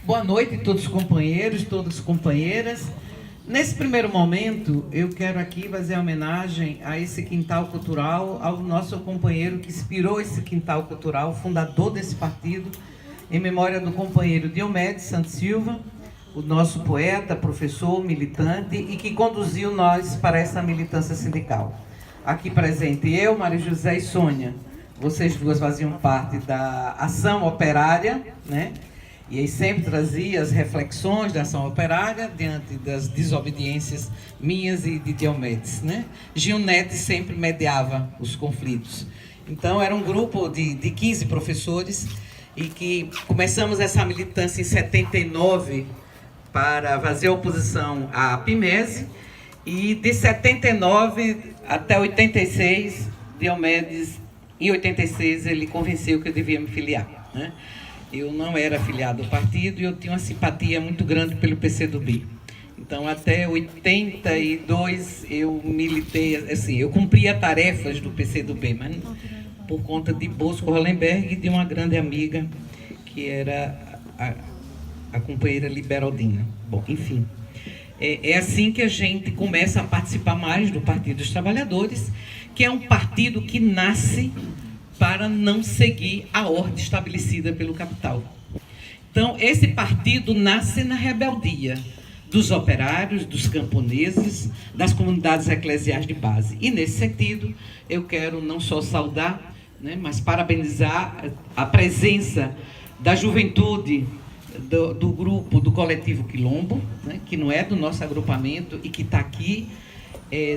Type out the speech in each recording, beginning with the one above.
Boa noite a todos os companheiros, todas as companheiras. Nesse primeiro momento, eu quero aqui fazer homenagem a esse quintal cultural, ao nosso companheiro que inspirou esse quintal cultural, fundador desse partido, em memória do companheiro Diomedes Santos Silva, o nosso poeta, professor, militante e que conduziu nós para essa militância sindical. Aqui presente eu, Maria José e Sônia. Vocês duas faziam parte da ação operária, né? E aí sempre trazia as reflexões da ação operária diante das desobediências minhas e de Diomedes, né? Gilnete sempre mediava os conflitos. Então era um grupo de 15 professores e que começamos essa militância em 79 para fazer oposição à PIMESE e de 79 até 86, Diomedes, em 86 ele convenceu que eu devia me filiar, né? Eu não era afiliado ao partido e eu tinha uma simpatia muito grande pelo PCdoB. Então, até 82, eu militei, assim, eu cumpria tarefas do PCdoB, mas por conta de Bosco Hollenberg e de uma grande amiga, que era a companheira Liberaldina. Bom, enfim, é assim que a gente começa a participar mais do Partido dos Trabalhadores, que é um partido que nasce para não seguir a ordem estabelecida pelo capital. Então, esse partido nasce na rebeldia dos operários, dos camponeses, das comunidades eclesiais de base. E, nesse sentido, eu quero não só saudar, né, mas parabenizar a presença da juventude do grupo, do Coletivo Quilombo, né, que não é do nosso agrupamento e que está aqui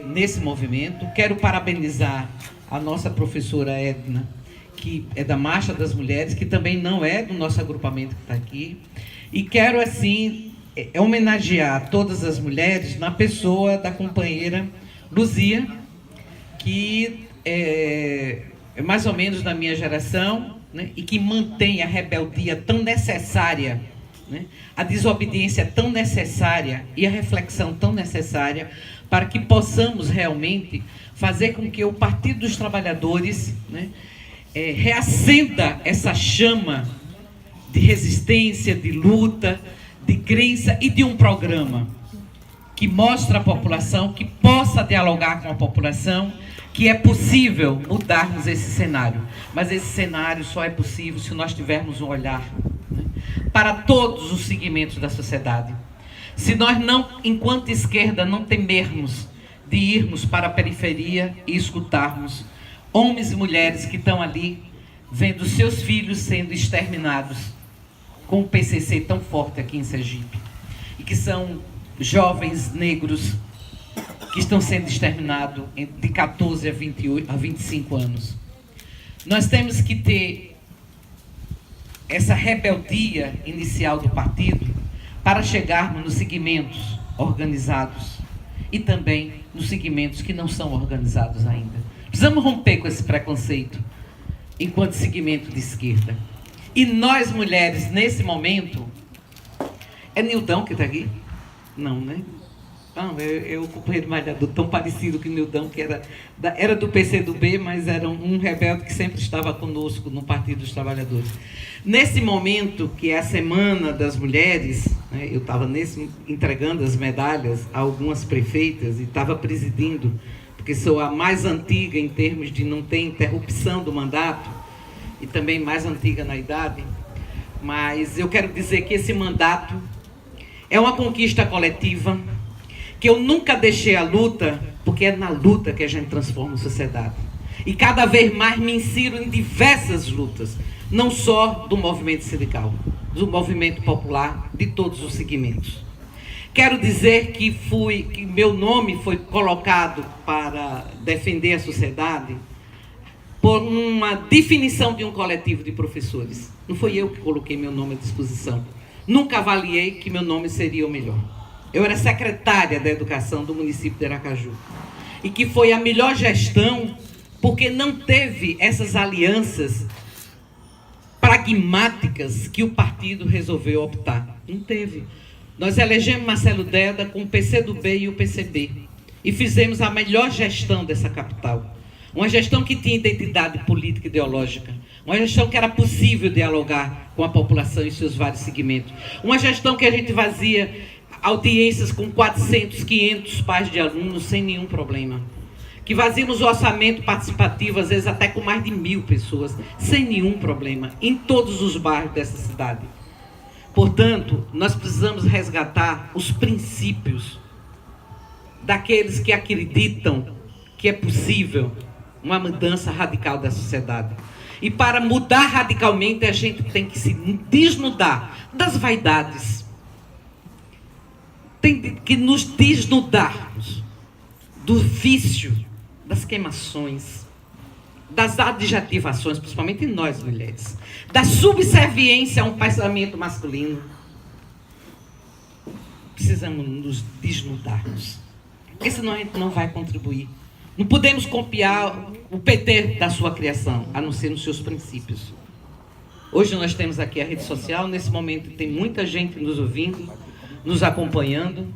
nesse movimento. Quero parabenizar a nossa professora Edna, que é da Marcha das Mulheres, que também não é do nosso agrupamento que está aqui. E quero, assim, homenagear todas as mulheres na pessoa da companheira Luzia, que é mais ou menos da minha geração, né, e que mantém a rebeldia tão necessária, né, a desobediência tão necessária e a reflexão tão necessária para que possamos realmente fazer com que o Partido dos Trabalhadores, né, reacenda essa chama de resistência, de luta, de crença e de um programa que mostre à população, que possa dialogar com a população, que é possível mudarmos esse cenário. Mas esse cenário só é possível se nós tivermos um olhar, né, para todos os segmentos da sociedade. Se nós não, enquanto esquerda, não temermos de irmos para a periferia e escutarmos homens e mulheres que estão ali vendo seus filhos sendo exterminados com o PCC tão forte aqui em Sergipe, e que são jovens negros que estão sendo exterminados de 14 a 25 anos. Nós temos que ter essa rebeldia inicial do partido para chegarmos nos segmentos organizados e também nos segmentos que não são organizados ainda. Precisamos romper com esse preconceito enquanto segmento de esquerda. E nós, mulheres, nesse momento... É Nildão que está aqui? Não, né? Não, eu companheiro malhador tão parecido que o Nildão, que era do PCdoB, mas era um rebelde que sempre estava conosco no Partido dos Trabalhadores. Nesse momento, que é a Semana das Mulheres, né, eu estava entregando as medalhas a algumas prefeitas e estava presidindo, porque sou a mais antiga em termos de não ter interrupção do mandato e também mais antiga na idade, mas eu quero dizer que esse mandato é uma conquista coletiva, que eu nunca deixei a luta, porque é na luta que a gente transforma a sociedade. E cada vez mais me insiro em diversas lutas, não só do movimento sindical, do movimento popular, de todos os segmentos. Quero dizer que meu nome foi colocado para defender a sociedade por uma definição de um coletivo de professores. Não foi eu que coloquei meu nome à disposição. Nunca avaliei que meu nome seria o melhor. Eu era secretária da Educação do município de Aracaju. E que foi a melhor gestão porque não teve essas alianças pragmáticas que o partido resolveu optar. Não teve. Nós elegemos Marcelo Deda com o PCdoB e o PCB. E fizemos a melhor gestão dessa capital. Uma gestão que tinha identidade política e ideológica, Uma gestão que era possível dialogar com a população em seus vários segmentos. Uma gestão que a gente fazia audiências com 400, 500 pais de alunos sem nenhum problema. Que fazíamos o orçamento participativo, às vezes até com mais de 1.000 pessoas, sem nenhum problema, em todos os bairros dessa cidade. Portanto, nós precisamos resgatar os princípios daqueles que acreditam que é possível uma mudança radical da sociedade. E para mudar radicalmente, a gente tem que se desnudar das vaidades. Tem que nos desnudarmos do vício, das queimações, das adjetivações, principalmente nós mulheres, da subserviência a um pensamento masculino. Precisamos nos desnudarmos, porque senão a gente não vai contribuir. Não podemos copiar o PT da sua criação, a não ser nos seus princípios. Hoje nós temos aqui a rede social, nesse momento tem muita gente nos ouvindo, nos acompanhando,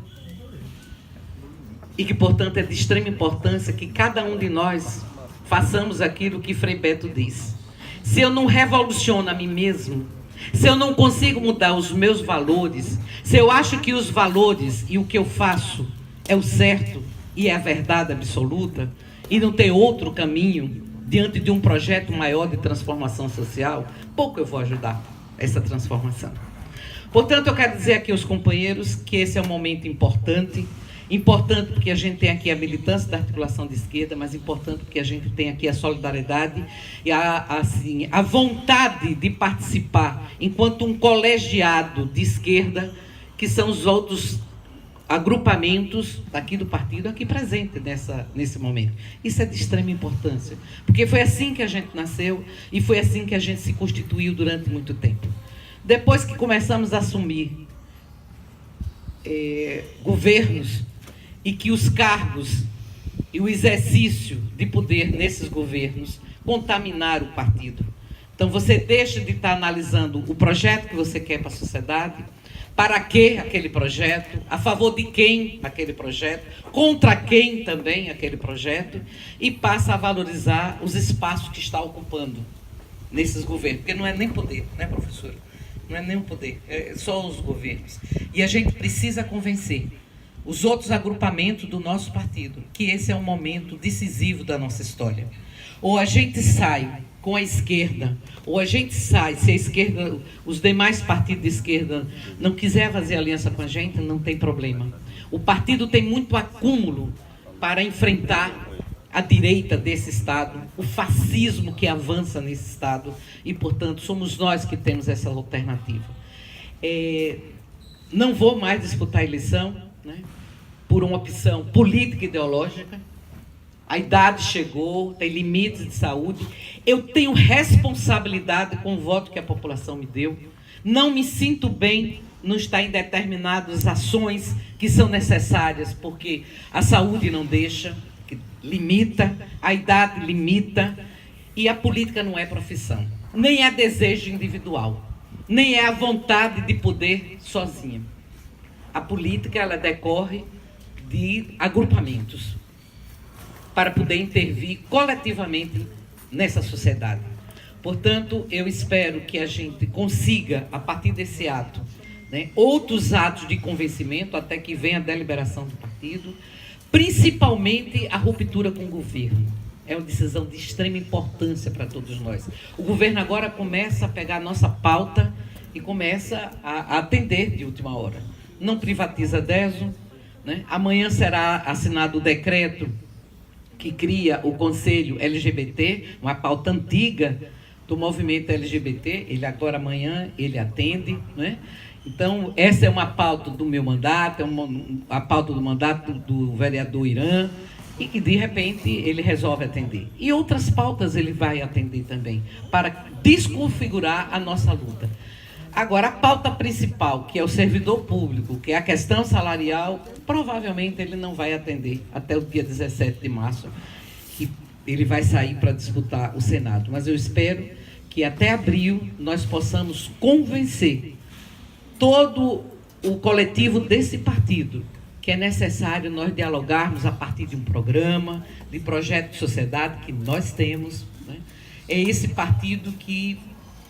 e que, portanto, é de extrema importância que cada um de nós façamos aquilo que Frei Beto diz. Se eu não revoluciono a mim mesmo, se eu não consigo mudar os meus valores, se eu acho que os valores e o que eu faço é o certo e é a verdade absoluta, e não tem outro caminho diante de um projeto maior de transformação social, pouco eu vou ajudar essa transformação. Portanto, eu quero dizer aqui aos companheiros que esse é um momento importante porque a gente tem aqui a militância da articulação de esquerda, mas importante porque a gente tem aqui a solidariedade e a vontade de participar enquanto um colegiado de esquerda, que são os outros agrupamentos aqui do partido, aqui presente nesse momento. Isso é de extrema importância, porque foi assim que a gente nasceu e foi assim que a gente se constituiu durante muito tempo. Depois que começamos a assumir governos e que os cargos e o exercício de poder nesses governos contaminaram o partido. Então você deixa de estar analisando o projeto que você quer para a sociedade, para que aquele projeto, a favor de quem aquele projeto, contra quem também aquele projeto, e passa a valorizar os espaços que está ocupando nesses governos, porque não é nem poder, né, professora? Não é nem o poder, é só os governos. E a gente precisa convencer os outros agrupamentos do nosso partido que esse é um momento decisivo da nossa história. Ou a gente sai com a esquerda, ou a gente sai, se a esquerda, os demais partidos de esquerda não quiser fazer aliança com a gente, não tem problema. O partido tem muito acúmulo para enfrentar a direita desse Estado, o fascismo que avança nesse Estado, e, portanto, somos nós que temos essa alternativa. Não vou mais disputar a eleição, né, por uma opção política e ideológica. A idade chegou, tem limites de saúde. Eu tenho responsabilidade com o voto que a população me deu. Não me sinto bem não estar em determinadas ações que são necessárias, porque a saúde não deixa, que limita, a idade limita, e a política não é profissão, nem é desejo individual, nem é a vontade de poder sozinha. A política, ela decorre de agrupamentos para poder intervir coletivamente nessa sociedade. Portanto, eu espero que a gente consiga, a partir desse ato, né, outros atos de convencimento, até que venha a deliberação do partido, principalmente a ruptura com o governo. É uma decisão de extrema importância para todos nós. O governo agora começa a pegar a nossa pauta e começa a atender de última hora. Não privatiza a DESO, né? Amanhã será assinado o decreto que cria o Conselho LGBT, uma pauta antiga do movimento LGBT. Ele agora, amanhã, ele atende, né? Então, essa é uma pauta do meu mandato, a pauta do mandato do vereador Irã, e que, de repente, ele resolve atender. E outras pautas ele vai atender também, para desconfigurar a nossa luta. Agora, a pauta principal, que é o servidor público, que é a questão salarial, provavelmente ele não vai atender até o dia 17 de março, que ele vai sair para disputar o Senado. Mas eu espero que até abril nós possamos convencer todo o coletivo desse partido que é necessário nós dialogarmos a partir de um programa, de projeto de sociedade que nós temos, né? é esse partido que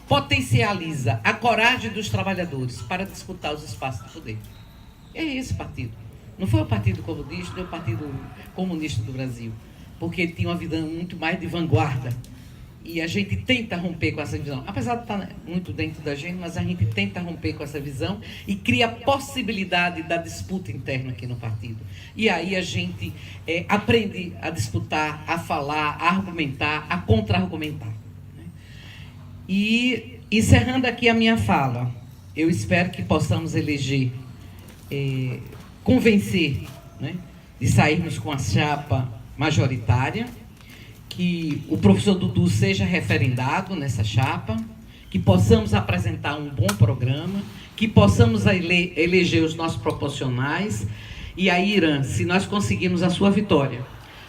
potencializa a coragem dos trabalhadores para disputar os espaços de poder. É esse partido. Não foi o Partido Comunista, nem o Partido Comunista do Brasil, porque tinha uma visão muito mais de vanguarda. E a gente tenta romper com essa visão. Apesar de estar muito dentro da gente, mas a gente tenta romper com essa visão e cria a possibilidade da disputa interna aqui no partido. E aí a gente aprende a disputar, a falar, a argumentar, a contra-argumentar. E, encerrando aqui a minha fala, eu espero que possamos eleger, convencer, né, de sairmos com a chapa majoritária, que o professor Dudu seja referendado nessa chapa, que possamos apresentar um bom programa, que possamos eleger os nossos proporcionais. E aí, Irã, se nós conseguirmos a sua vitória,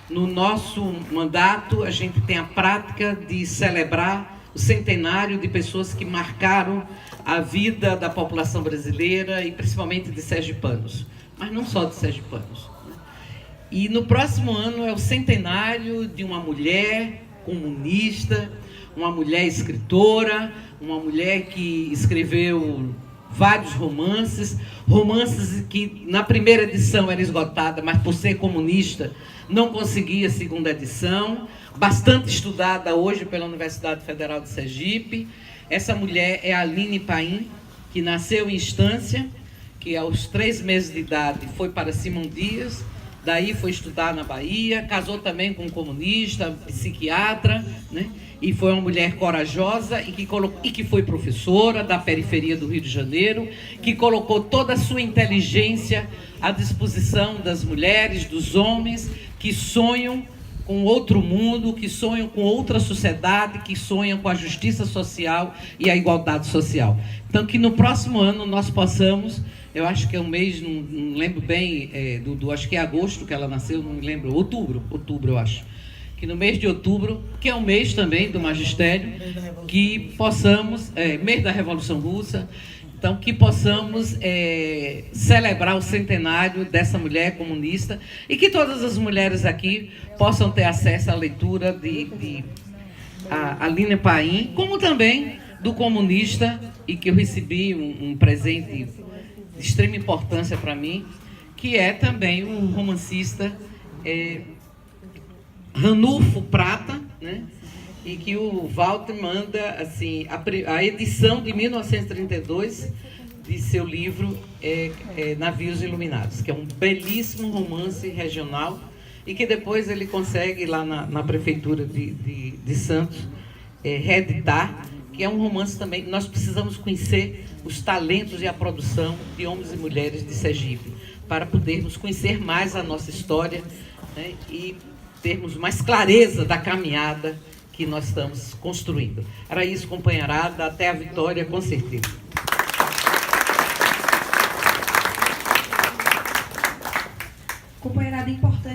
no nosso mandato a gente tem a prática de celebrar o centenário de pessoas que marcaram a vida da população brasileira e principalmente de sergipanos, mas não só de sergipanos. E no próximo ano é o centenário de uma mulher comunista, uma mulher escritora, uma mulher que escreveu vários romances que na primeira edição era esgotada, mas por ser comunista não conseguia a segunda edição, bastante estudada hoje pela Universidade Federal de Sergipe. Essa mulher é a Aline Paim, que nasceu em Estância, que aos 3 meses de idade foi para Simão Dias, daí foi estudar na Bahia, casou também com um comunista, psiquiatra, né? E foi uma mulher corajosa e que foi professora da periferia do Rio de Janeiro, que colocou toda a sua inteligência à disposição das mulheres, dos homens que sonham com outro mundo, que sonham com outra sociedade, que sonham com a justiça social e a igualdade social. Então, que no próximo ano nós possamos, eu acho que é um mês, não lembro bem, acho que é agosto que ela nasceu, não me lembro, outubro eu acho. Que no mês de outubro, que é um mês também do magistério, que possamos, mês da Revolução Russa, então que possamos celebrar o centenário dessa mulher comunista e que todas as mulheres aqui possam ter acesso à leitura de Aline Paim, como também do comunista, e que eu recebi um presente de extrema importância para mim, que é também o romancista Ranulfo Prata, né? E que o Walter manda assim, a edição de 1932 de seu livro Navios Iluminados, que é um belíssimo romance regional e que depois ele consegue lá na prefeitura de Santos reeditar, que é um romance também. Nós precisamos conhecer os talentos e a produção de homens e mulheres de Sergipe para podermos conhecer mais a nossa história, né, e termos mais clareza da caminhada que nós estamos construindo. Era isso, companheirada, até a vitória, com certeza. Companheirada, importante.